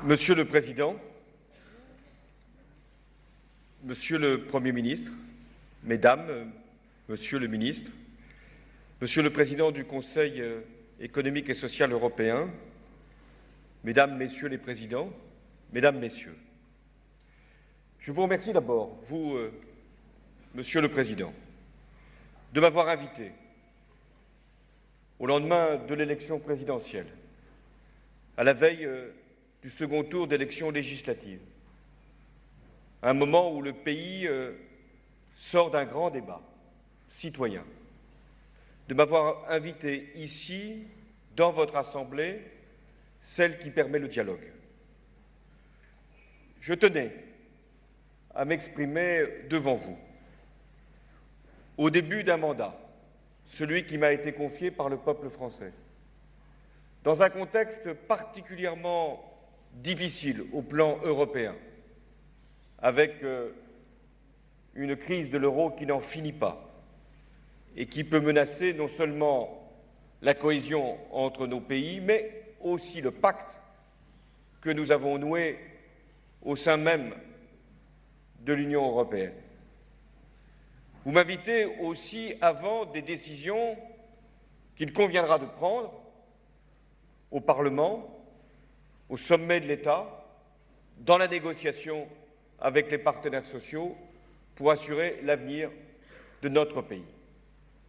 Monsieur le Président, Monsieur le Premier ministre, Mesdames, Monsieur le ministre, Monsieur le Président du Conseil économique et social européen, Mesdames, Messieurs les Présidents, Mesdames, Messieurs, je vous remercie d'abord, vous, Monsieur le Président, de m'avoir invité au lendemain de l'élection présidentielle, à la veille du second tour d'élections législatives, à un moment où le pays sort d'un grand débat citoyen, de m'avoir invité ici, dans votre Assemblée, celle qui permet le dialogue. Je tenais à m'exprimer devant vous, au début d'un mandat, celui qui m'a été confié par le peuple français, dans un contexte particulièrement difficile au plan européen, avec une crise de l'euro qui n'en finit pas et qui peut menacer non seulement la cohésion entre nos pays, mais aussi le pacte que nous avons noué au sein même de l'Union européenne. Vous m'invitez aussi avant des décisions qu'il conviendra de prendre au Parlement, au sommet de l'État, dans la négociation avec les partenaires sociaux pour assurer l'avenir de notre pays.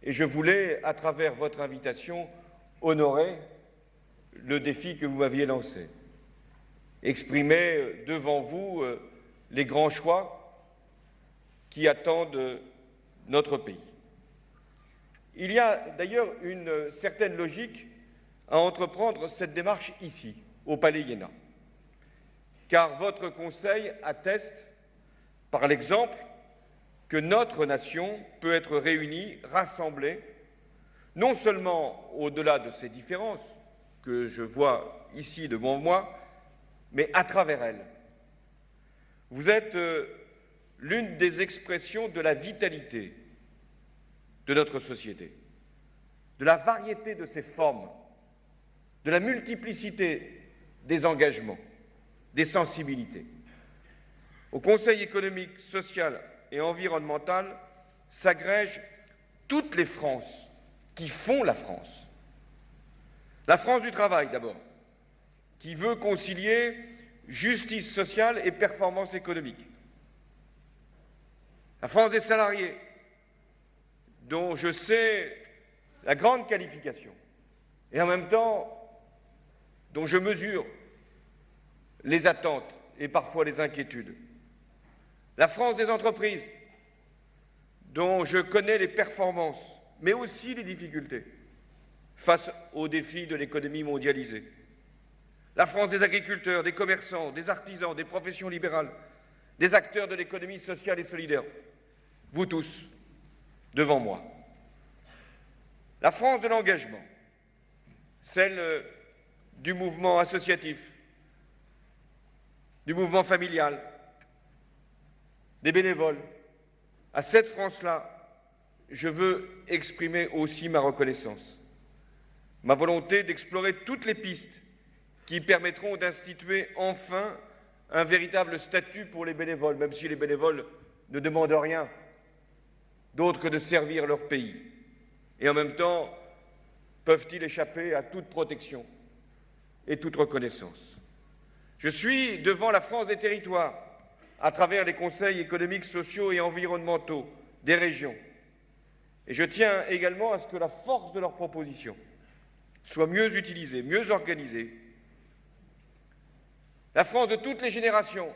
Et je voulais, à travers votre invitation, honorer le défi que vous m'aviez lancé, exprimer devant vous les grands choix qui attendent notre pays. Il y a d'ailleurs une certaine logique à entreprendre cette démarche ici, au Palais Iéna, car votre Conseil atteste, par l'exemple, que notre nation peut être réunie, rassemblée, non seulement au-delà de ces différences que je vois ici devant moi, mais à travers elles. Vous êtes l'une des expressions de la vitalité de notre société, de la variété de ses formes, de la multiplicité des engagements, des sensibilités. Au Conseil économique, social et environnemental s'agrègent toutes les Frances qui font la France. La France du travail d'abord, qui veut concilier justice sociale et performance économique. La France des salariés, dont je sais la grande qualification, et en même temps dont je mesure les attentes et parfois les inquiétudes. La France des entreprises, dont je connais les performances, mais aussi les difficultés face aux défis de l'économie mondialisée. La France des agriculteurs, des commerçants, des artisans, des professions libérales, des acteurs de l'économie sociale et solidaire. Vous tous, devant moi. La France de l'engagement, celle du mouvement associatif, du mouvement familial, des bénévoles. À cette France-là, je veux exprimer aussi ma reconnaissance, ma volonté d'explorer toutes les pistes qui permettront d'instituer enfin un véritable statut pour les bénévoles, même si les bénévoles ne demandent rien d'autre que de servir leur pays. Et en même temps, peuvent-ils échapper à toute protection et toute reconnaissance. Je suis devant la France des territoires, à travers les conseils économiques, sociaux et environnementaux des régions. Et je tiens également à ce que la force de leurs propositions soit mieux utilisée, mieux organisée. La France de toutes les générations,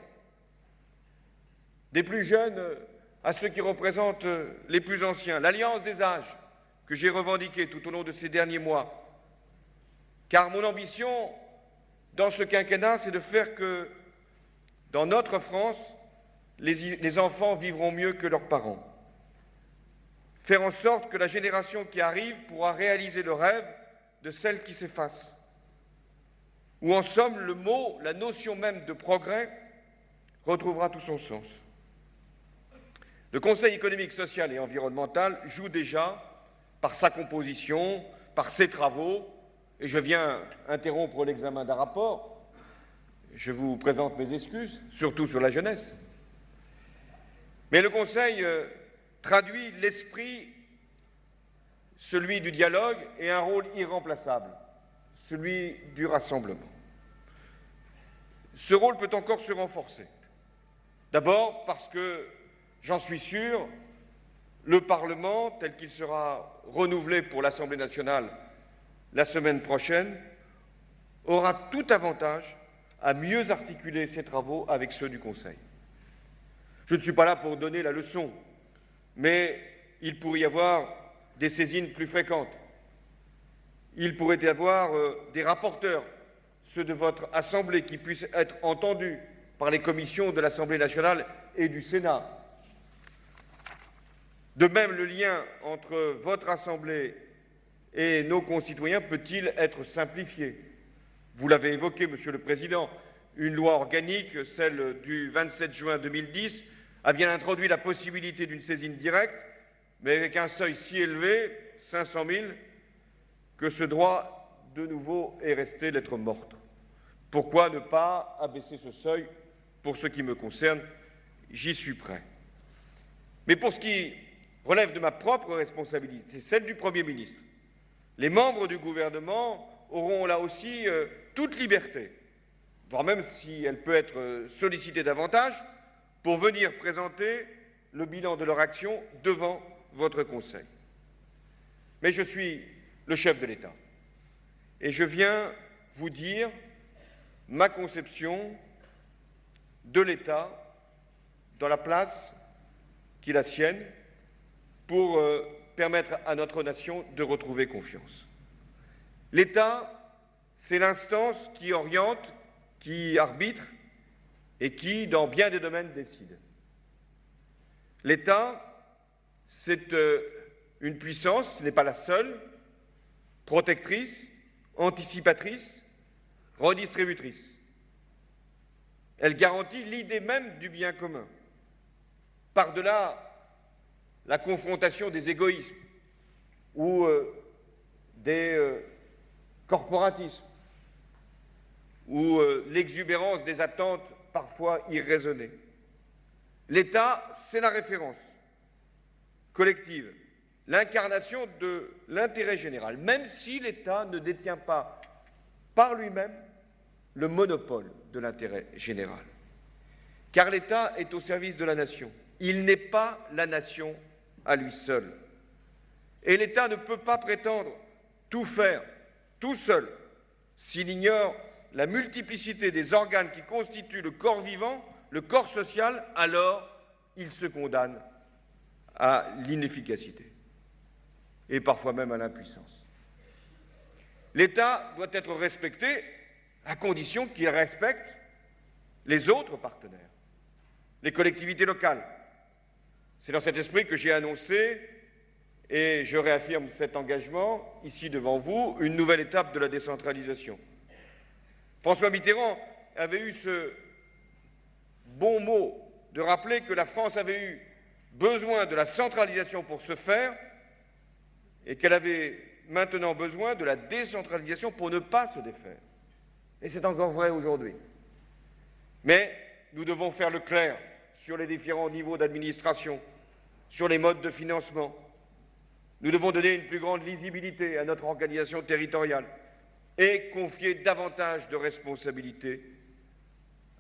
des plus jeunes à ceux qui représentent les plus anciens, l'alliance des âges que j'ai revendiquée tout au long de ces derniers mois. Car mon ambition dans ce quinquennat, c'est de faire que dans notre France, les enfants vivront mieux que leurs parents. Faire en sorte que la génération qui arrive pourra réaliser le rêve de celle qui s'efface. Ou en somme, le mot, la notion même de progrès retrouvera tout son sens. Le Conseil économique, social et environnemental joue déjà, par sa composition, par ses travaux, et je viens interrompre l'examen d'un rapport, je vous présente mes excuses, surtout sur la jeunesse. Mais le Conseil traduit l'esprit, celui du dialogue, et un rôle irremplaçable, celui du rassemblement. Ce rôle peut encore se renforcer. D'abord parce que, j'en suis sûr, le Parlement, tel qu'il sera renouvelé pour l'Assemblée nationale la semaine prochaine, aura tout avantage à mieux articuler ses travaux avec ceux du Conseil. Je ne suis pas là pour donner la leçon, mais il pourrait y avoir des saisines plus fréquentes. Il pourrait y avoir des rapporteurs, ceux de votre Assemblée, qui puissent être entendus par les commissions de l'Assemblée nationale et du Sénat. De même, le lien entre votre Assemblée et nos concitoyens peut-il être simplifié? Vous l'avez évoqué, Monsieur le Président, une loi organique, celle du 27 juin 2010, a bien introduit la possibilité d'une saisine directe, mais avec un seuil si élevé, 500 000, que ce droit, de nouveau, est resté lettre morte. Pourquoi ne pas abaisser ce seuil? Pour ce qui me concerne, j'y suis prêt. Mais pour ce qui relève de ma propre responsabilité, celle du Premier ministre, les membres du gouvernement auront là aussi toute liberté, voire même si elle peut être sollicitée davantage, pour venir présenter le bilan de leur action devant votre Conseil. Mais je suis le chef de l'État et je viens vous dire ma conception de l'État dans la place qui est la sienne pour permettre à notre nation de retrouver confiance. L'État, c'est l'instance qui oriente, qui arbitre et qui, dans bien des domaines, décide. L'État, c'est une puissance, ce n'est pas la seule, protectrice, anticipatrice, redistributrice. Elle garantit l'idée même du bien commun, par-delà la confrontation des égoïsmes ou des corporatismes ou l'exubérance des attentes parfois irraisonnées. L'État, c'est la référence collective, l'incarnation de l'intérêt général, même si l'État ne détient pas par lui-même le monopole de l'intérêt général. Car l'État est au service de la nation. Il n'est pas la nation à lui seul. Et l'État ne peut pas prétendre tout faire, tout seul, s'il ignore la multiplicité des organes qui constituent le corps vivant, le corps social, alors il se condamne à l'inefficacité et parfois même à l'impuissance. L'État doit être respecté à condition qu'il respecte les autres partenaires, les collectivités locales. C'est dans cet esprit que j'ai annoncé, et je réaffirme cet engagement ici devant vous, une nouvelle étape de la décentralisation. François Mitterrand avait eu ce bon mot de rappeler que la France avait eu besoin de la centralisation pour se faire et qu'elle avait maintenant besoin de la décentralisation pour ne pas se défaire. Et c'est encore vrai aujourd'hui. Mais nous devons faire le clair sur les différents niveaux d'administration, sur les modes de financement. Nous devons donner une plus grande visibilité à notre organisation territoriale et confier davantage de responsabilités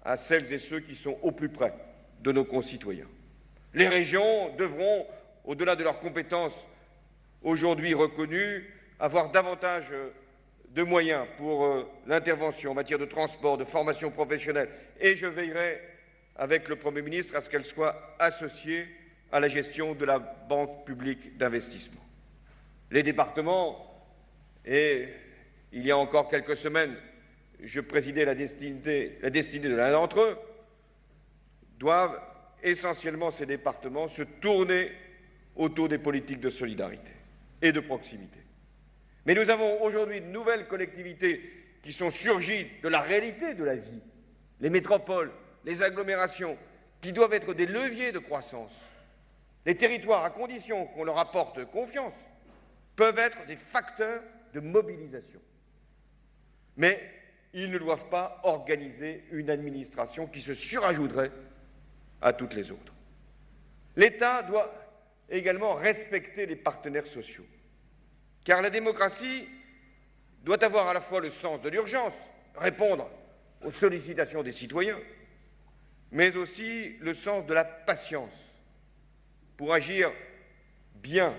à celles et ceux qui sont au plus près de nos concitoyens. Les régions devront, au-delà de leurs compétences aujourd'hui reconnues, avoir davantage de moyens pour l'intervention en matière de transport, de formation professionnelle, et je veillerai avec le Premier ministre à ce qu'elles soient associées à la gestion de la Banque publique d'investissement. Les départements, et il y a encore quelques semaines, je présidais la destinée de l'un d'entre eux, doivent essentiellement, ces départements, se tourner autour des politiques de solidarité et de proximité. Mais nous avons aujourd'hui de nouvelles collectivités qui sont surgies de la réalité de la vie, les métropoles, les agglomérations, qui doivent être des leviers de croissance. Les territoires, à condition qu'on leur apporte confiance, peuvent être des facteurs de mobilisation. Mais ils ne doivent pas organiser une administration qui se surajouterait à toutes les autres. L'État doit également respecter les partenaires sociaux, car la démocratie doit avoir à la fois le sens de l'urgence, répondre aux sollicitations des citoyens, mais aussi le sens de la patience pour agir bien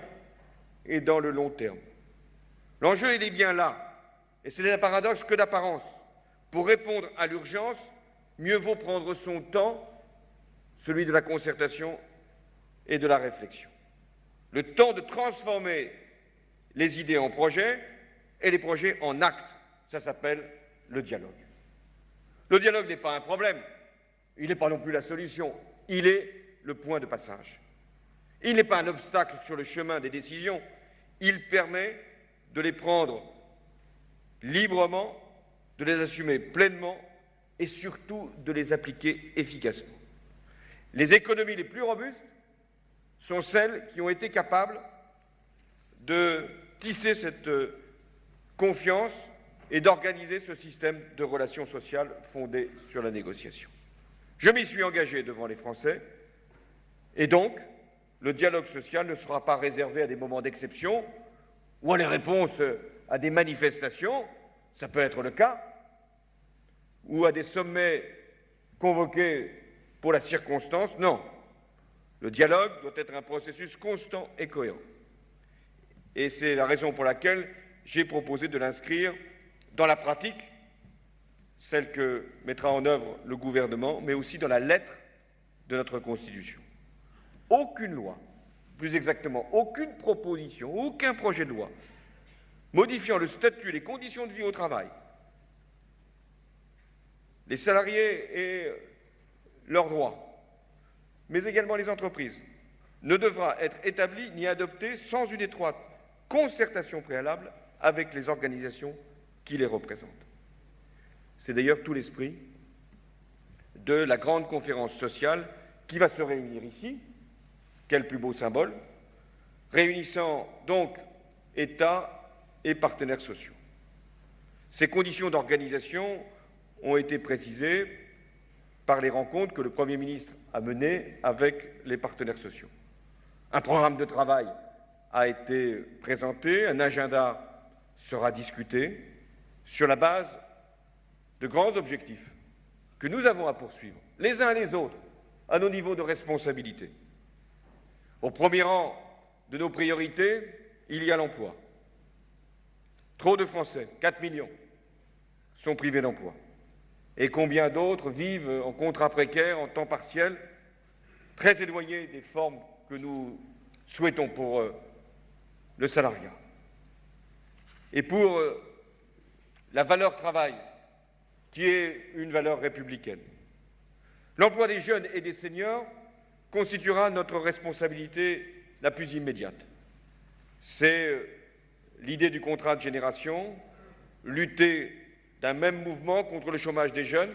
et dans le long terme. L'enjeu, il est bien là, et ce n'est un paradoxe que d'apparence. Pour répondre à l'urgence, mieux vaut prendre son temps, celui de la concertation et de la réflexion. Le temps de transformer les idées en projets et les projets en actes. Ça s'appelle le dialogue. Le dialogue n'est pas un problème, il n'est pas non plus la solution, il est le point de passage. Il n'est pas un obstacle sur le chemin des décisions, il permet de les prendre librement, de les assumer pleinement et surtout de les appliquer efficacement. Les économies les plus robustes sont celles qui ont été capables de tisser cette confiance et d'organiser ce système de relations sociales fondé sur la négociation. Je m'y suis engagé devant les Français et donc le dialogue social ne sera pas réservé à des moments d'exception ou à les réponses à des manifestations, ça peut être le cas, ou à des sommets convoqués pour la circonstance. Non, le dialogue doit être un processus constant et cohérent. Et c'est la raison pour laquelle j'ai proposé de l'inscrire dans la pratique, celle que mettra en œuvre le gouvernement, mais aussi dans la lettre de notre Constitution. Aucune loi, plus exactement, aucune proposition, aucun projet de loi modifiant le statut et les conditions de vie au travail, les salariés et leurs droits, mais également les entreprises, ne devra être établi ni adopté sans une étroite concertation préalable avec les organisations qui les représentent. C'est d'ailleurs tout l'esprit de la grande conférence sociale qui va se réunir ici. Quel plus beau symbole, réunissant donc États et partenaires sociaux. Ces conditions d'organisation ont été précisées par les rencontres que le Premier ministre a menées avec les partenaires sociaux. Un programme de travail a été présenté, un agenda sera discuté sur la base de grands objectifs que nous avons à poursuivre, les uns les autres, à nos niveaux de responsabilité. Au premier rang de nos priorités, il y a l'emploi. Trop de Français, 4 millions, sont privés d'emploi. Et combien d'autres vivent en contrat précaire, en temps partiel, très éloignés des formes que nous souhaitons pour le salariat. Et pour la valeur travail, qui est une valeur républicaine. L'emploi des jeunes et des seniors constituera notre responsabilité la plus immédiate. C'est l'idée du contrat de génération, lutter d'un même mouvement contre le chômage des jeunes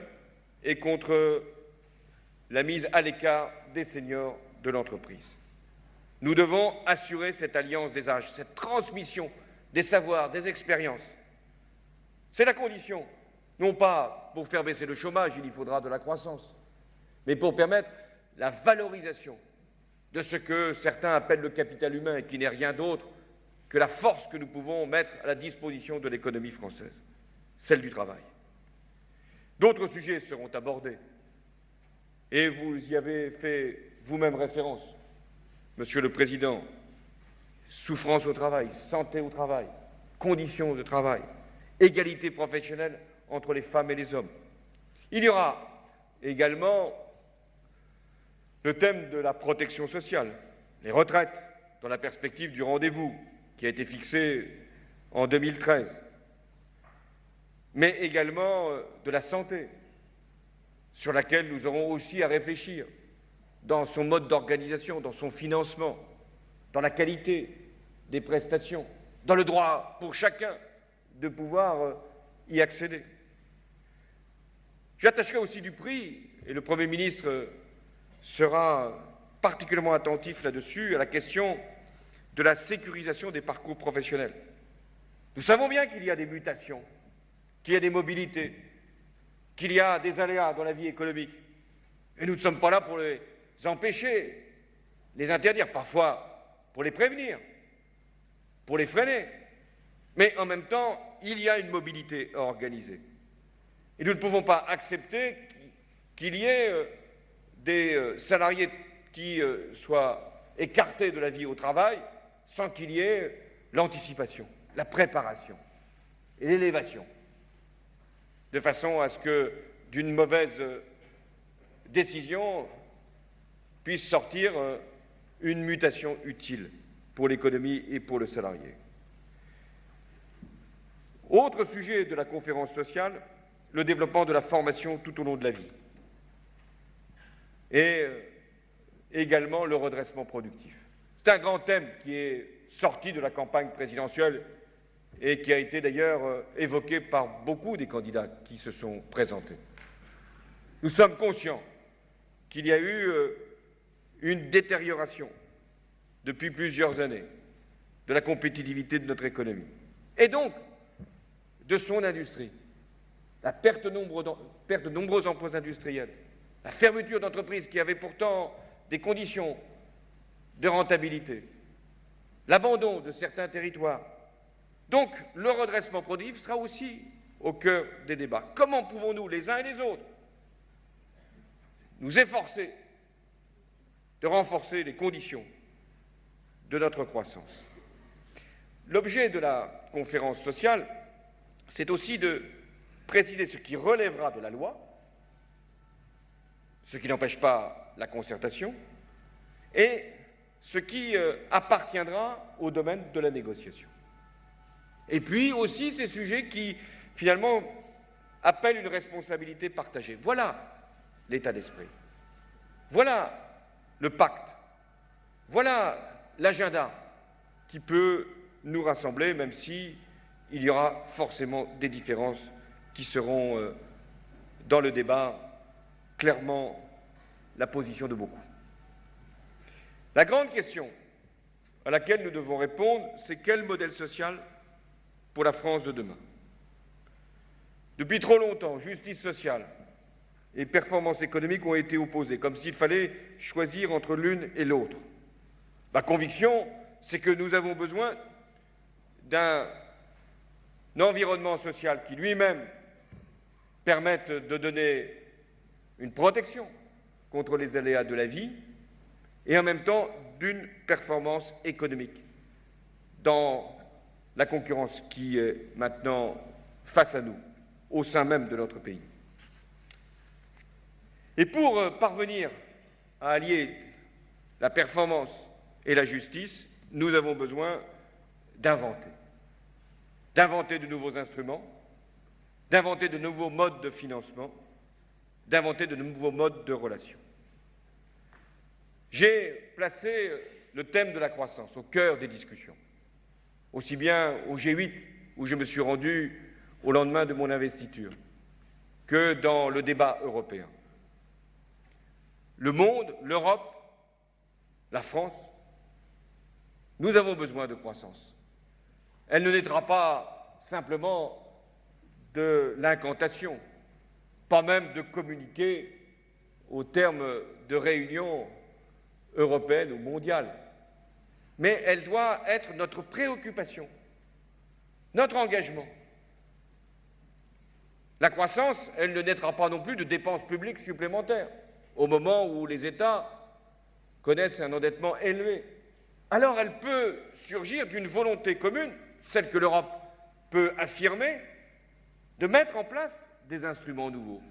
et contre la mise à l'écart des seniors de l'entreprise. Nous devons assurer cette alliance des âges, cette transmission des savoirs, des expériences. C'est la condition, non pas pour faire baisser le chômage, il y faudra de la croissance, mais pour permettre la valorisation de ce que certains appellent le capital humain et qui n'est rien d'autre que la force que nous pouvons mettre à la disposition de l'économie française, celle du travail. D'autres sujets seront abordés et vous y avez fait vous-même référence, Monsieur le Président. Souffrance au travail, santé au travail, conditions de travail, égalité professionnelle entre les femmes et les hommes. Il y aura également le thème de la protection sociale, les retraites, dans la perspective du rendez-vous qui a été fixé en 2013, mais également de la santé, sur laquelle nous aurons aussi à réfléchir dans son mode d'organisation, dans son financement, dans la qualité des prestations, dans le droit pour chacun de pouvoir y accéder. J'attacherai aussi du prix, et le Premier ministre sera particulièrement attentif là-dessus, à la question de la sécurisation des parcours professionnels. Nous savons bien qu'il y a des mutations, qu'il y a des mobilités, qu'il y a des aléas dans la vie économique. Et nous ne sommes pas là pour les empêcher, les interdire, parfois pour les prévenir, pour les freiner. Mais en même temps, il y a une mobilité organisée. Et nous ne pouvons pas accepter qu'il y ait des salariés qui soient écartés de la vie au travail sans qu'il y ait l'anticipation, la préparation et l'élévation, de façon à ce que d'une mauvaise décision puisse sortir une mutation utile pour l'économie et pour le salarié. Autre sujet de la conférence sociale, le développement de la formation tout au long de la vie et également le redressement productif. C'est un grand thème qui est sorti de la campagne présidentielle et qui a été d'ailleurs évoqué par beaucoup des candidats qui se sont présentés. Nous sommes conscients qu'il y a eu une détérioration depuis plusieurs années de la compétitivité de notre économie et donc de son industrie, la perte de nombreux emplois industriels, la fermeture d'entreprises qui avaient pourtant des conditions de rentabilité, l'abandon de certains territoires. Donc, le redressement productif sera aussi au cœur des débats. Comment pouvons-nous, les uns et les autres, nous efforcer de renforcer les conditions de notre croissance? L'objet de la conférence sociale, c'est aussi de préciser ce qui relèvera de la loi, ce qui n'empêche pas la concertation, et ce qui appartiendra au domaine de la négociation. Et puis aussi ces sujets qui, finalement, appellent une responsabilité partagée. Voilà l'état d'esprit. Voilà le pacte. Voilà l'agenda qui peut nous rassembler, même si il y aura forcément des différences qui seront, dans le débat, clairement la position de beaucoup. La grande question à laquelle nous devons répondre, c'est quel modèle social pour la France de demain? Depuis trop longtemps, justice sociale et performance économique ont été opposées, comme s'il fallait choisir entre l'une et l'autre. Ma conviction, c'est que nous avons besoin d'un environnement social qui lui-même permette de donner une protection contre les aléas de la vie et en même temps d'une performance économique dans la concurrence qui est maintenant face à nous, au sein même de notre pays. Et pour parvenir à allier la performance et la justice, nous avons besoin d'inventer de nouveaux instruments, d'inventer de nouveaux modes de financement, d'inventer de nouveaux modes de relations. J'ai placé le thème de la croissance au cœur des discussions, aussi bien au G8, où je me suis rendu au lendemain de mon investiture, que dans le débat européen. Le monde, l'Europe, la France, nous avons besoin de croissance. Elle ne naîtra pas simplement de l'incantation, pas même de communiquer au terme de réunions européennes ou mondiales, mais elle doit être notre préoccupation, notre engagement. La croissance, elle ne naîtra pas non plus de dépenses publiques supplémentaires, au moment où les États connaissent un endettement élevé. Alors elle peut surgir d'une volonté commune, celle que l'Europe peut affirmer, de mettre en place des instruments nouveaux.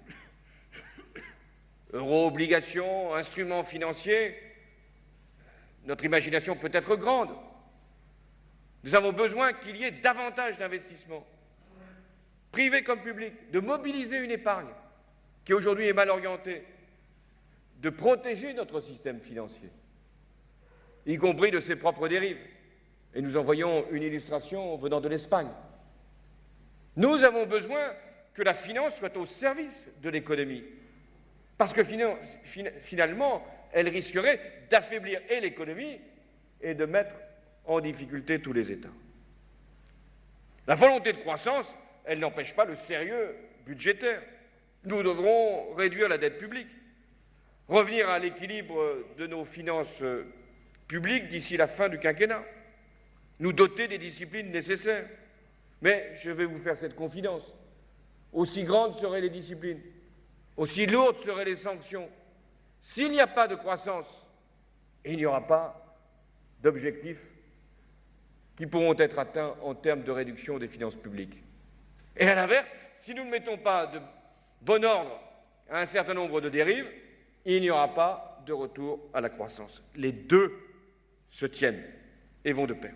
Euro-obligations, instruments financiers, notre imagination peut être grande. Nous avons besoin qu'il y ait davantage d'investissements, privés comme publics, de mobiliser une épargne qui aujourd'hui est mal orientée, de protéger notre système financier, y compris de ses propres dérives. Et nous en voyons une illustration venant de l'Espagne. Nous avons besoin que la finance soit au service de l'économie, parce que finalement, elle risquerait d'affaiblir et l'économie et de mettre en difficulté tous les États. La volonté de croissance, elle n'empêche pas le sérieux budgétaire. Nous devrons réduire la dette publique, revenir à l'équilibre de nos finances publiques d'ici la fin du quinquennat, nous doter des disciplines nécessaires. Mais je vais vous faire cette confidence. Aussi grandes seraient les disciplines, aussi lourdes seraient les sanctions. S'il n'y a pas de croissance, il n'y aura pas d'objectifs qui pourront être atteints en termes de réduction des finances publiques. Et à l'inverse, si nous ne mettons pas de bon ordre à un certain nombre de dérives, il n'y aura pas de retour à la croissance. Les deux se tiennent et vont de pair.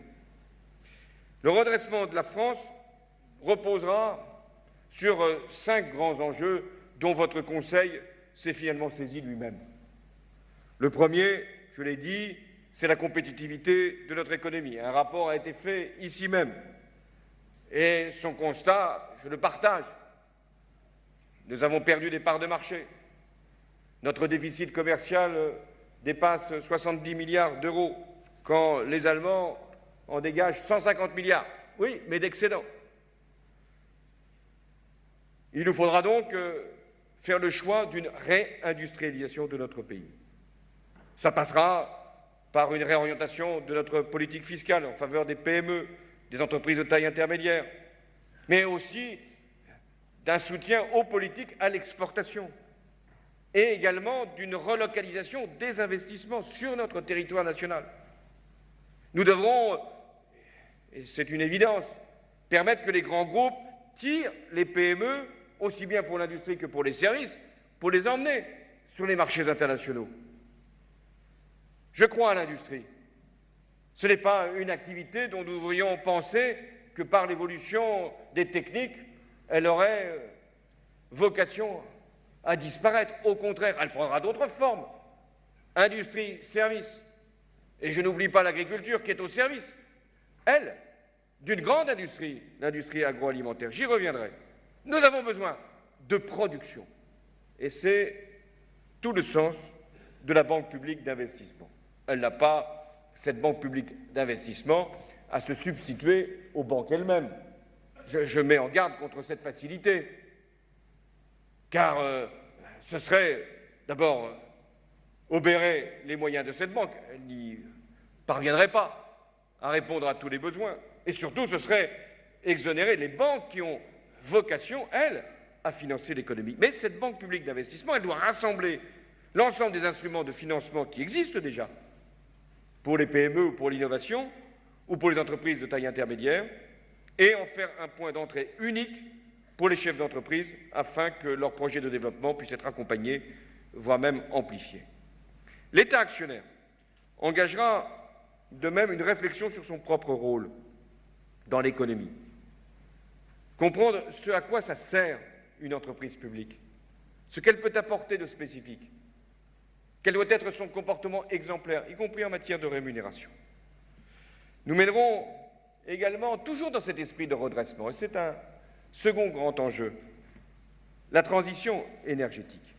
Le redressement de la France reposera sur 5 grands enjeux dont votre Conseil s'est finalement saisi lui-même. Le premier, je l'ai dit, c'est la compétitivité de notre économie. Un rapport a été fait ici même et son constat, je le partage. Nous avons perdu des parts de marché. Notre déficit commercial dépasse 70 milliards d'euros quand les Allemands en dégagent 150 milliards. Oui, mais d'excédent. Il nous faudra donc faire le choix d'une réindustrialisation de notre pays. Ça passera par une réorientation de notre politique fiscale en faveur des PME, des entreprises de taille intermédiaire, mais aussi d'un soutien aux politiques à l'exportation et également d'une relocalisation des investissements sur notre territoire national. Nous devrons, et c'est une évidence, permettre que les grands groupes tirent les PME, aussi bien pour l'industrie que pour les services, pour les emmener sur les marchés internationaux. Je crois à l'industrie. Ce n'est pas une activité dont nous devrions penser que par l'évolution des techniques, elle aurait vocation à disparaître. Au contraire, elle prendra d'autres formes. Industrie, service. Et je n'oublie pas l'agriculture qui est au service, elle, d'une grande industrie, l'industrie agroalimentaire. J'y reviendrai. Nous avons besoin de production. Et c'est tout le sens de la Banque publique d'investissement. Elle n'a pas, cette banque publique d'investissement, à se substituer aux banques elles-mêmes. Je mets en garde contre cette facilité, car ce serait d'abord obérer les moyens de cette banque. Elle n'y parviendrait pas à répondre à tous les besoins. Et surtout, ce serait exonérer les banques qui ont vocation, elles, à financer l'économie. Mais cette banque publique d'investissement, elle doit rassembler l'ensemble des instruments de financement qui existent déjà, pour les PME ou pour l'innovation, ou pour les entreprises de taille intermédiaire, et en faire un point d'entrée unique pour les chefs d'entreprise, afin que leurs projets de développement puissent être accompagnés, voire même amplifiés. L'État actionnaire engagera de même une réflexion sur son propre rôle dans l'économie. Comprendre ce à quoi ça sert une entreprise publique, ce qu'elle peut apporter de spécifique, quel doit être son comportement exemplaire, y compris en matière de rémunération. Nous mènerons également, toujours dans cet esprit de redressement, et c'est un second grand enjeu, la transition énergétique.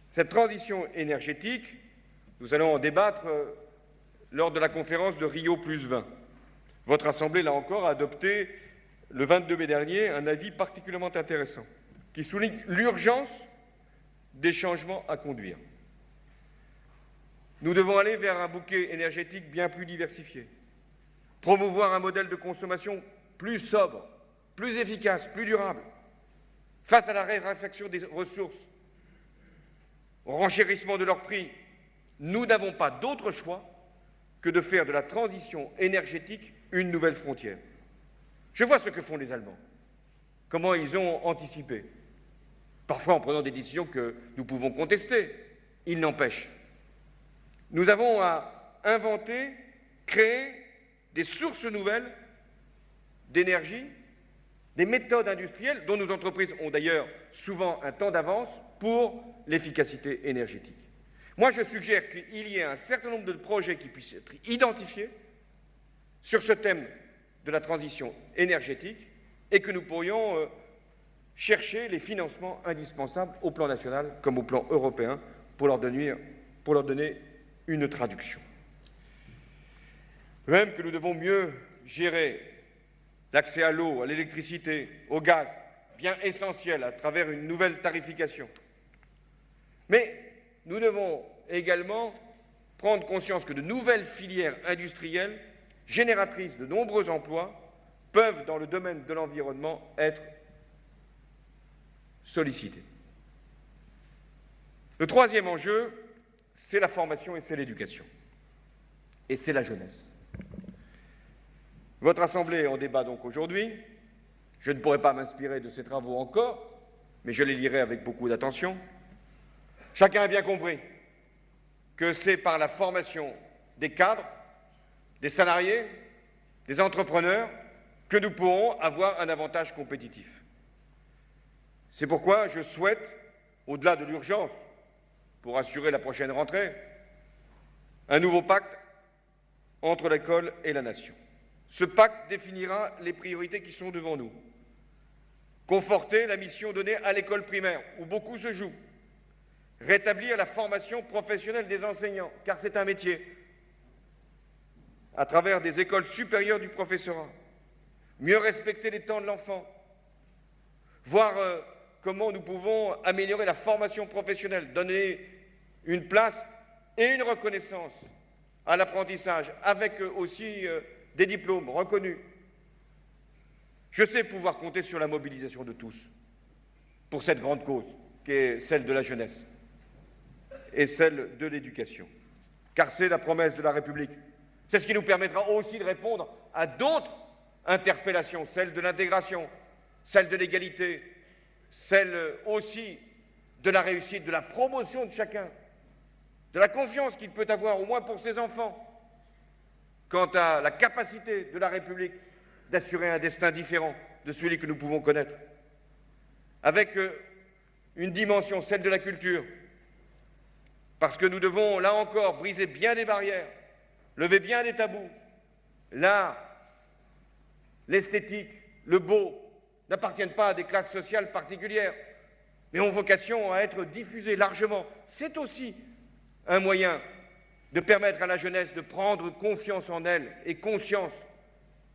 Cette transition énergétique, nous allons en débattre lors de la conférence de Rio+20. Votre Assemblée, là encore, a adopté le 22 mai dernier un avis particulièrement intéressant qui souligne l'urgence des changements à conduire. Nous devons aller vers un bouquet énergétique bien plus diversifié, promouvoir un modèle de consommation plus sobre, plus efficace, plus durable, face à la raréfaction des ressources, au renchérissement de leurs prix. Nous n'avons pas d'autre choix que de faire de la transition énergétique une nouvelle frontière. Je vois ce que font les Allemands, comment ils ont anticipé, parfois en prenant des décisions que nous pouvons contester. Il n'empêche, nous avons à inventer, créer des sources nouvelles d'énergie, des méthodes industrielles dont nos entreprises ont d'ailleurs souvent un temps d'avance pour l'efficacité énergétique. Moi, je suggère qu'il y ait un certain nombre de projets qui puissent être identifiés sur ce thème de la transition énergétique et que nous pourrions chercher les financements indispensables au plan national comme au plan européen pour leur donner une traduction. De même que nous devons mieux gérer l'accès à l'eau, à l'électricité, au gaz, bien essentiel à travers une nouvelle tarification. Mais nous devons également prendre conscience que de nouvelles filières industrielles, génératrices de nombreux emplois, peuvent, dans le domaine de l'environnement, être sollicitées. Le troisième enjeu, c'est la formation et c'est l'éducation. Et c'est la jeunesse. Votre Assemblée en débat donc aujourd'hui. Je ne pourrai pas m'inspirer de ces travaux encore, mais je les lirai avec beaucoup d'attention. Chacun a bien compris que c'est par la formation des cadres, des salariés, des entrepreneurs, que nous pourrons avoir un avantage compétitif. C'est pourquoi je souhaite, au-delà de l'urgence, pour assurer la prochaine rentrée, un nouveau pacte entre l'école et la nation. Ce pacte définira les priorités qui sont devant nous. Conforter la mission donnée à l'école primaire, où beaucoup se joue. Rétablir la formation professionnelle des enseignants, car c'est un métier, à travers des écoles supérieures du professorat. Mieux respecter les temps de l'enfant. Voir comment nous pouvons améliorer la formation professionnelle, donner une place et une reconnaissance à l'apprentissage, avec aussi des diplômes reconnus. Je sais pouvoir compter sur la mobilisation de tous pour cette grande cause qui est celle de la jeunesse et celle de l'éducation, car c'est la promesse de la République. C'est ce qui nous permettra aussi de répondre à d'autres interpellations, celle de l'intégration, celle de l'égalité, celle aussi de la réussite, de la promotion de chacun, de la confiance qu'il peut avoir, au moins pour ses enfants, quant à la capacité de la République d'assurer un destin différent de celui que nous pouvons connaître, avec une dimension, celle de la culture, parce que nous devons, là encore, briser bien des barrières, lever bien des tabous. L'art, l'esthétique, le beau n'appartiennent pas à des classes sociales particulières, mais ont vocation à être diffusés largement. C'est aussi un moyen de permettre à la jeunesse de prendre confiance en elle et conscience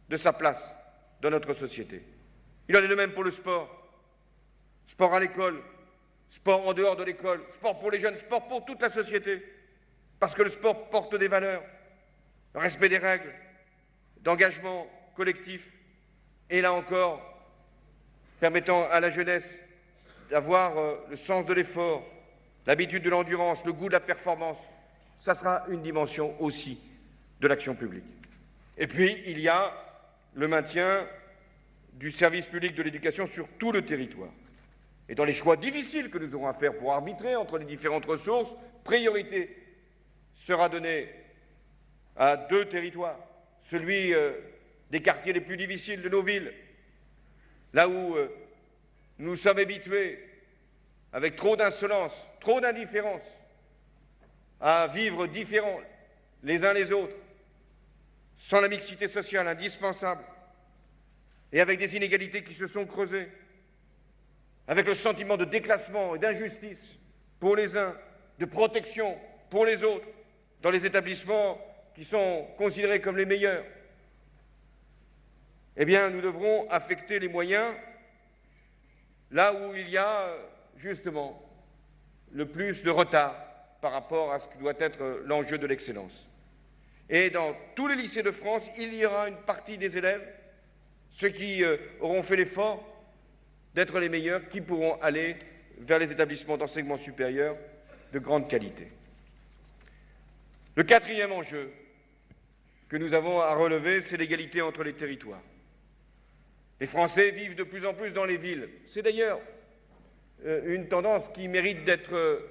de sa place dans notre société. Il en est de même pour le sport. Sport à l'école, sport en dehors de l'école, sport pour les jeunes, sport pour toute la société. Parce que le sport porte des valeurs, le respect des règles, d'engagement collectif, et là encore, permettant à la jeunesse d'avoir le sens de l'effort, l'habitude de l'endurance, le goût de la performance. Ça sera une dimension aussi de l'action publique. Et puis, il y a le maintien du service public de l'éducation sur tout le territoire. Et dans les choix difficiles que nous aurons à faire pour arbitrer entre les différentes ressources, priorité sera donnée à deux territoires. Celui des quartiers les plus difficiles de nos villes, là où nous sommes habitués, avec trop d'insolence, trop d'indifférence, à vivre différents les uns les autres, sans la mixité sociale indispensable, et avec des inégalités qui se sont creusées, avec le sentiment de déclassement et d'injustice pour les uns, de protection pour les autres, dans les établissements qui sont considérés comme les meilleurs. Eh bien, nous devrons affecter les moyens là où il y a justement le plus de retard par rapport à ce qui doit être l'enjeu de l'excellence. Et dans tous les lycées de France, il y aura une partie des élèves, ceux qui auront fait l'effort d'être les meilleurs, qui pourront aller vers les établissements d'enseignement supérieur de grande qualité. Le quatrième enjeu que nous avons à relever, c'est l'égalité entre les territoires. Les Français vivent de plus en plus dans les villes. C'est d'ailleurs une tendance qui mérite d'être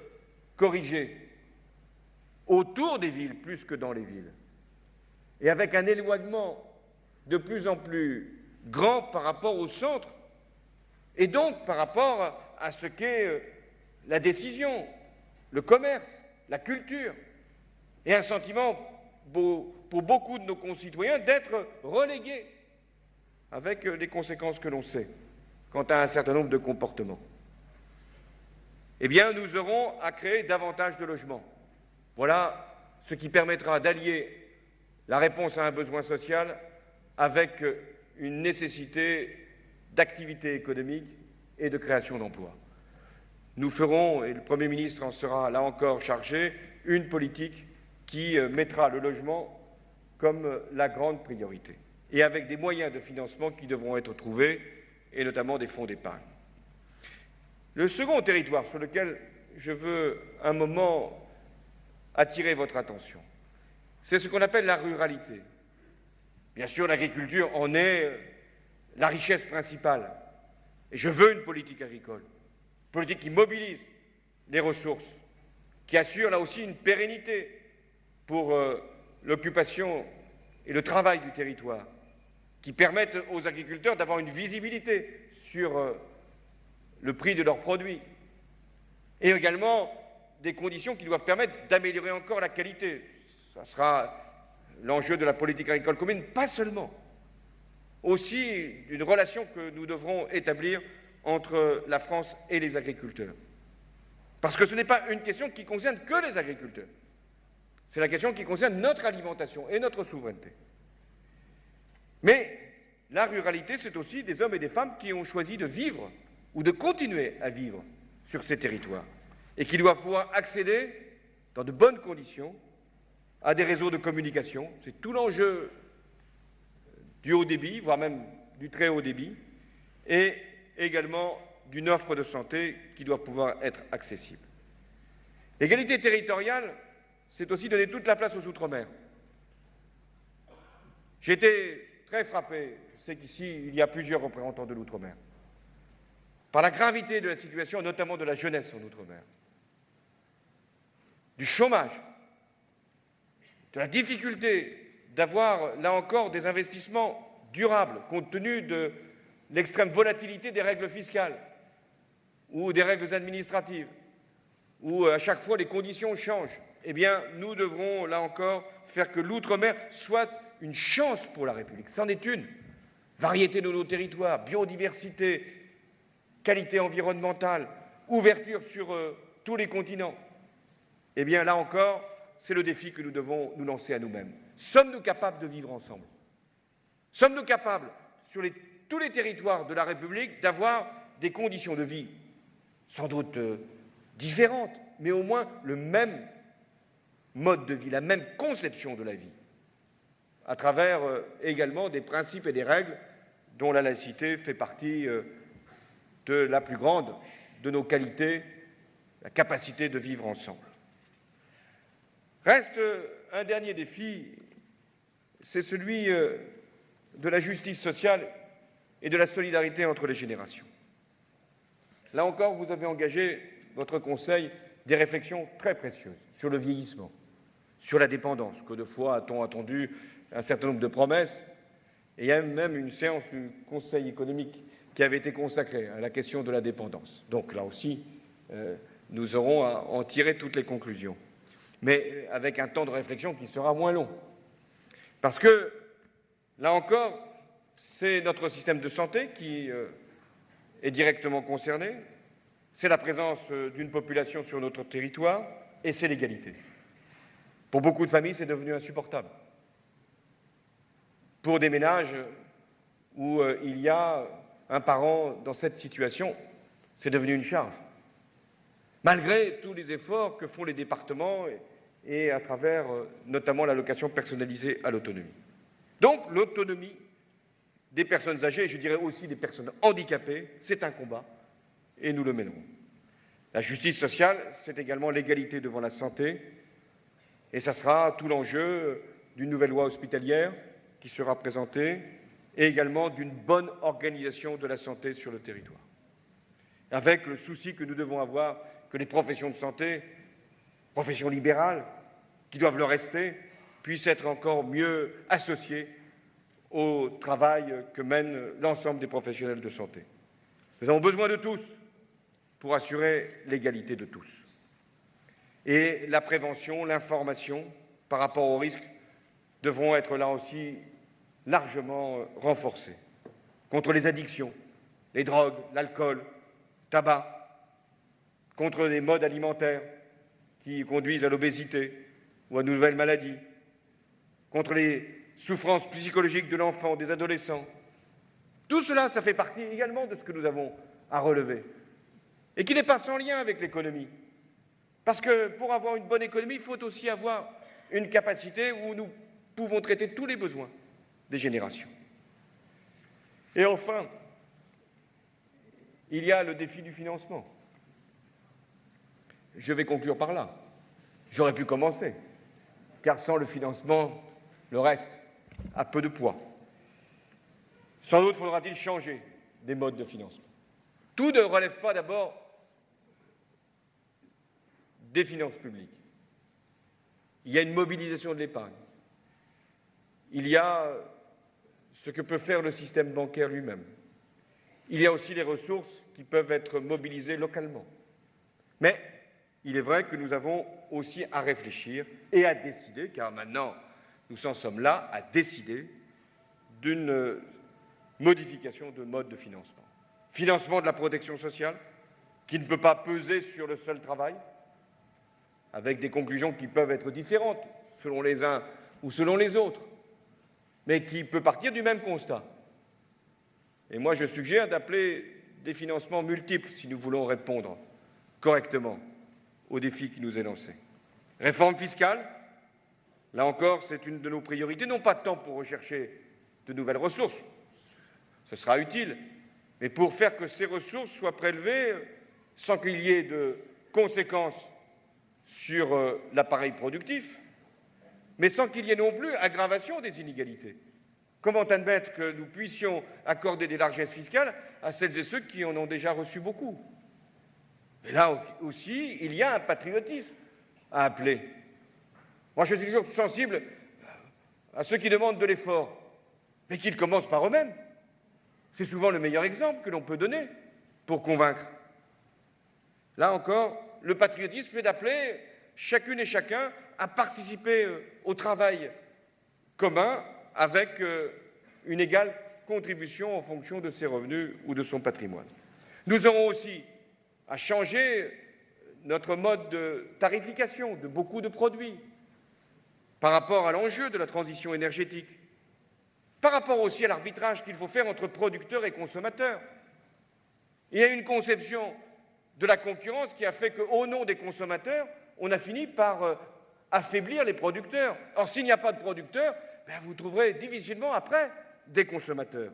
corrigée. Autour des villes plus que dans les villes. Et avec un éloignement de plus en plus grand par rapport au centre, et donc par rapport à ce qu'est la décision, le commerce, la culture, et un sentiment pour beaucoup de nos concitoyens d'être relégués, avec les conséquences que l'on sait quant à un certain nombre de comportements. Eh bien, nous aurons à créer davantage de logements. Voilà ce qui permettra d'allier la réponse à un besoin social avec une nécessité d'activité économique et de création d'emplois. Nous ferons, et le Premier ministre en sera là encore chargé, une politique qui mettra le logement comme la grande priorité, et avec des moyens de financement qui devront être trouvés, et notamment des fonds d'épargne. Le second territoire sur lequel je veux un moment attirer votre attention, c'est ce qu'on appelle la ruralité. Bien sûr, l'agriculture en est la richesse principale. Et je veux une politique agricole, une politique qui mobilise les ressources, qui assure là aussi une pérennité pour l'occupation et le travail du territoire, qui permette aux agriculteurs d'avoir une visibilité sur le prix de leurs produits, et également des conditions qui doivent permettre d'améliorer encore la qualité. Ça sera l'enjeu de la politique agricole commune, pas seulement, aussi d'une relation que nous devrons établir entre la France et les agriculteurs. Parce que ce n'est pas une question qui concerne que les agriculteurs, c'est la question qui concerne notre alimentation et notre souveraineté. Mais la ruralité, c'est aussi des hommes et des femmes qui ont choisi de vivre ou de continuer à vivre sur ces territoires et qui doivent pouvoir accéder dans de bonnes conditions à des réseaux de communication. C'est tout l'enjeu du haut débit, voire même du très haut débit, et également d'une offre de santé qui doit pouvoir être accessible. L'égalité territoriale, c'est aussi donner toute la place aux Outre-mer. J'ai été très frappé, je sais qu'ici il y a plusieurs représentants de l'Outre-mer, par la gravité de la situation, notamment de la jeunesse en Outre-mer, du chômage, de la difficulté d'avoir, là encore, des investissements durables, compte tenu de l'extrême volatilité des règles fiscales ou des règles administratives, où à chaque fois les conditions changent. Eh bien, nous devrons, là encore, faire que l'Outre-mer soit une chance pour la République. C'en est une. Variété de nos territoires, biodiversité, qualité environnementale, ouverture sur tous les continents. Eh bien, là encore, c'est le défi que nous devons nous lancer à nous-mêmes. Sommes-nous capables de vivre ensemble? Sommes-nous capables, sur tous les territoires de la République, d'avoir des conditions de vie, sans doute différentes, mais au moins le même mode de vie, la même conception de la vie, à travers également des principes et des règles dont la laïcité fait partie de la plus grande de nos qualités, la capacité de vivre ensemble. Reste un dernier défi, c'est celui de la justice sociale et de la solidarité entre les générations. Là encore, vous avez engagé, votre Conseil, des réflexions très précieuses sur le vieillissement, sur la dépendance, que de fois a-t-on attendu un certain nombre de promesses, et il y a même une séance du Conseil économique qui avait été consacrée à la question de la dépendance. Donc là aussi, nous aurons à en tirer toutes les conclusions, mais avec un temps de réflexion qui sera moins long. Parce que, là encore, c'est notre système de santé qui est directement concerné, c'est la présence d'une population sur notre territoire, et c'est l'égalité. Pour beaucoup de familles, c'est devenu insupportable. Pour des ménages où il y a un parent dans cette situation, c'est devenu une charge. Malgré tous les efforts que font les départements et à travers notamment l'allocation personnalisée à l'autonomie. Donc l'autonomie des personnes âgées, je dirais aussi des personnes handicapées, c'est un combat et nous le mènerons. La justice sociale, c'est également l'égalité devant la santé et ça sera tout l'enjeu d'une nouvelle loi hospitalière qui sera présentée et également d'une bonne organisation de la santé sur le territoire. Avec le souci que nous devons avoir que les professions de santé, professions libérales, qui doivent le rester, puissent être encore mieux associées au travail que mène l'ensemble des professionnels de santé. Nous avons besoin de tous pour assurer l'égalité de tous. Et la prévention, l'information par rapport aux risques devront être là aussi largement renforcées. Contre les addictions, les drogues, l'alcool, le tabac, contre les modes alimentaires qui conduisent à l'obésité ou à de nouvelles maladies, contre les souffrances psychologiques de l'enfant, des adolescents. Tout cela, ça fait partie également de ce que nous avons à relever, et qui n'est pas sans lien avec l'économie. Parce que pour avoir une bonne économie, il faut aussi avoir une capacité où nous pouvons traiter tous les besoins des générations. Et enfin, il y a le défi du financement. Je vais conclure par là. J'aurais pu commencer, car sans le financement, le reste a peu de poids. Sans doute faudra-t-il changer des modes de financement. Tout ne relève pas d'abord des finances publiques. Il y a une mobilisation de l'épargne. Il y a ce que peut faire le système bancaire lui-même. Il y a aussi les ressources qui peuvent être mobilisées localement. Mais il est vrai que nous avons aussi à réfléchir et à décider, car maintenant nous en sommes là, à décider d'une modification de mode de financement. Financement de la protection sociale, qui ne peut pas peser sur le seul travail, avec des conclusions qui peuvent être différentes selon les uns ou selon les autres, mais qui peut partir du même constat. Et moi, je suggère d'appeler des financements multiples si nous voulons répondre correctement au défi qui nous est lancé. Réforme fiscale, là encore, c'est une de nos priorités, non pas tant pour rechercher de nouvelles ressources, ce sera utile, mais pour faire que ces ressources soient prélevées sans qu'il y ait de conséquences sur l'appareil productif, mais sans qu'il y ait non plus aggravation des inégalités. Comment admettre que nous puissions accorder des largesses fiscales à celles et ceux qui en ont déjà reçu beaucoup? Et là aussi, il y a un patriotisme à appeler. Moi, je suis toujours sensible à ceux qui demandent de l'effort, mais qu'ils commencent par eux-mêmes. C'est souvent le meilleur exemple que l'on peut donner pour convaincre. Là encore, le patriotisme est d'appeler chacune et chacun à participer au travail commun avec une égale contribution en fonction de ses revenus ou de son patrimoine. Nous aurons aussi à changer notre mode de tarification de beaucoup de produits par rapport à l'enjeu de la transition énergétique, par rapport aussi à l'arbitrage qu'il faut faire entre producteurs et consommateurs. Il y a une conception de la concurrence qui a fait qu'au nom des consommateurs, on a fini par affaiblir les producteurs. Or, s'il n'y a pas de producteurs, vous trouverez difficilement après des consommateurs.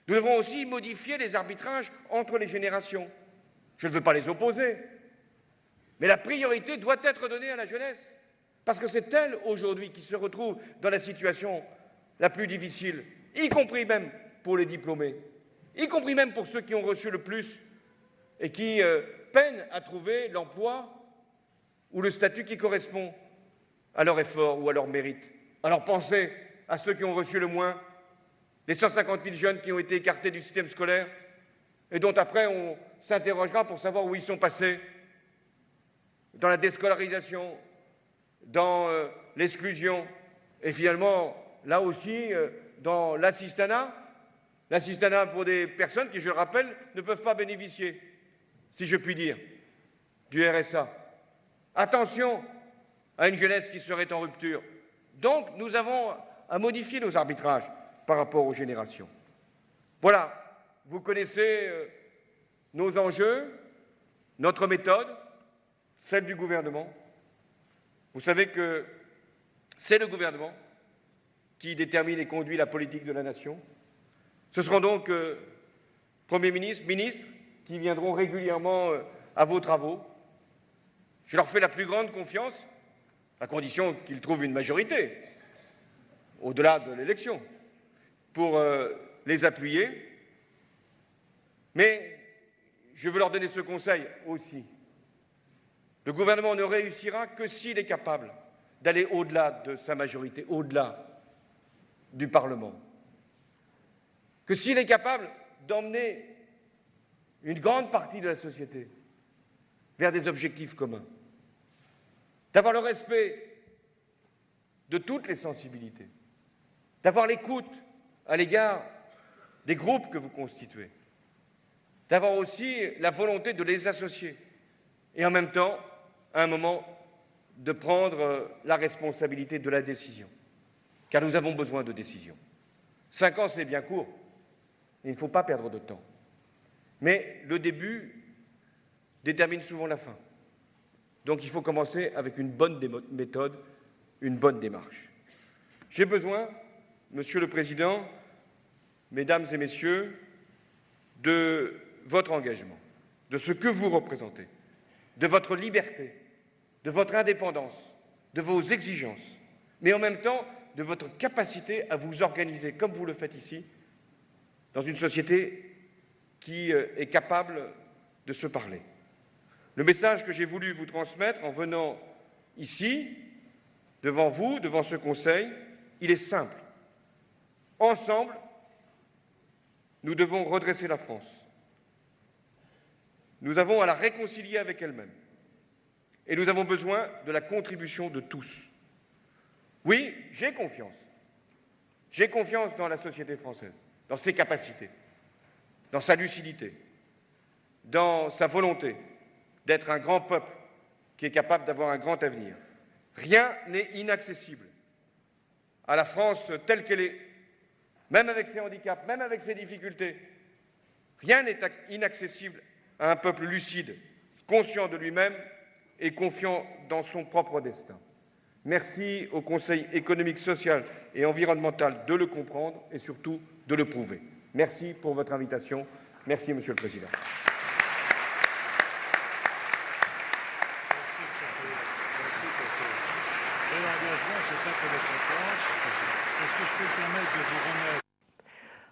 Nous devons aussi modifier les arbitrages entre les générations. Je ne veux pas les opposer, mais la priorité doit être donnée à la jeunesse, parce que c'est elle aujourd'hui qui se retrouve dans la situation la plus difficile, y compris même pour les diplômés, y compris même pour ceux qui ont reçu le plus et qui peinent à trouver l'emploi ou le statut qui correspond à leur effort ou à leur mérite. Alors pensez à ceux qui ont reçu le moins, les 150 000 jeunes qui ont été écartés du système scolaire et dont après on s'interrogera pour savoir où ils sont passés, dans la déscolarisation, dans l'exclusion et finalement, là aussi, dans l'assistanat pour des personnes qui, je le rappelle, ne peuvent pas bénéficier, si je puis dire, du RSA. Attention à une jeunesse qui serait en rupture. Donc, nous avons à modifier nos arbitrages par rapport aux générations. Voilà, vous connaissez nos enjeux, notre méthode, celle du gouvernement. Vous savez que c'est le gouvernement qui détermine et conduit la politique de la nation. Ce seront donc Premier ministre, ministres, qui viendront régulièrement à vos travaux. Je leur fais la plus grande confiance, à condition qu'ils trouvent une majorité, au-delà de l'élection, pour les appuyer. Mais je veux leur donner ce conseil aussi. Le gouvernement ne réussira que s'il est capable d'aller au-delà de sa majorité, au-delà du Parlement. Que s'il est capable d'emmener une grande partie de la société vers des objectifs communs, d'avoir le respect de toutes les sensibilités, d'avoir l'écoute à l'égard des groupes que vous constituez, d'avoir aussi la volonté de les associer et en même temps, à un moment, de prendre la responsabilité de la décision. Car nous avons besoin de décisions. 5 ans, c'est bien court. Il ne faut pas perdre de temps. Mais le début détermine souvent la fin. Donc il faut commencer avec une bonne méthode, une bonne démarche. J'ai besoin, Monsieur le Président, Mesdames et Messieurs, de votre engagement, de ce que vous représentez, de votre liberté, de votre indépendance, de vos exigences, mais en même temps de votre capacité à vous organiser, comme vous le faites ici, dans une société qui est capable de se parler. Le message que j'ai voulu vous transmettre en venant ici, devant vous, devant ce Conseil, il est simple. Ensemble, nous devons redresser la France. Nous avons à la réconcilier avec elle-même. Et nous avons besoin de la contribution de tous. Oui, j'ai confiance. J'ai confiance dans la société française, dans ses capacités, dans sa lucidité, dans sa volonté d'être un grand peuple qui est capable d'avoir un grand avenir. Rien n'est inaccessible à la France telle qu'elle est, même avec ses handicaps, même avec ses difficultés. Rien n'est inaccessible à un peuple lucide, conscient de lui-même et confiant dans son propre destin. Merci au Conseil économique, social et environnemental de le comprendre et surtout de le prouver. Merci pour votre invitation. Merci, Monsieur le Président.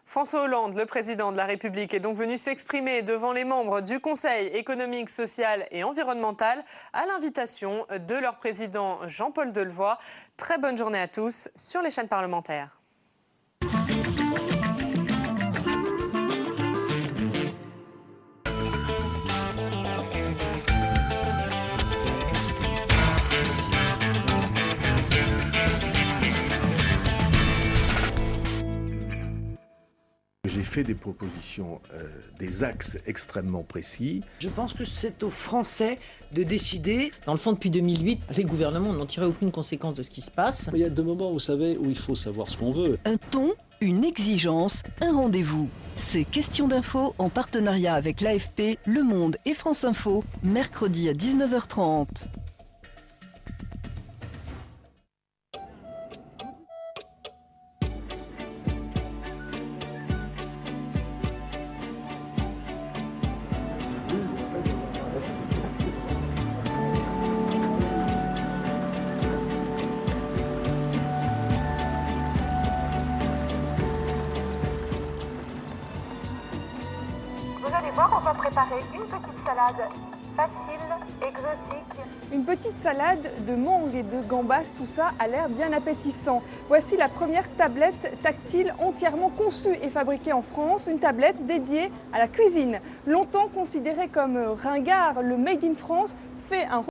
François Hollande, le président de la République, est donc venu s'exprimer devant les membres du Conseil économique, social et environnemental à l'invitation de leur président Jean-Paul Delevoye. Très bonne journée à tous sur les chaînes parlementaires. J'ai fait des propositions, des axes extrêmement précis. Je pense que c'est aux Français de décider. Dans le fond, depuis 2008, les gouvernements n'ont tiré aucune conséquence de ce qui se passe. Il y a deux moments, vous savez, où il faut savoir ce qu'on veut. Un ton, une exigence, un rendez-vous. C'est Question d'info en partenariat avec l'AFP, Le Monde et France Info, mercredi à 19h30. Vous allez voir, on va préparer une petite salade facile, exotique. Une petite salade de mangue et de gambas, tout ça a l'air bien appétissant. Voici la première tablette tactile entièrement conçue et fabriquée en France, une tablette dédiée à la cuisine. Longtemps considérée comme ringard, le Made in France fait un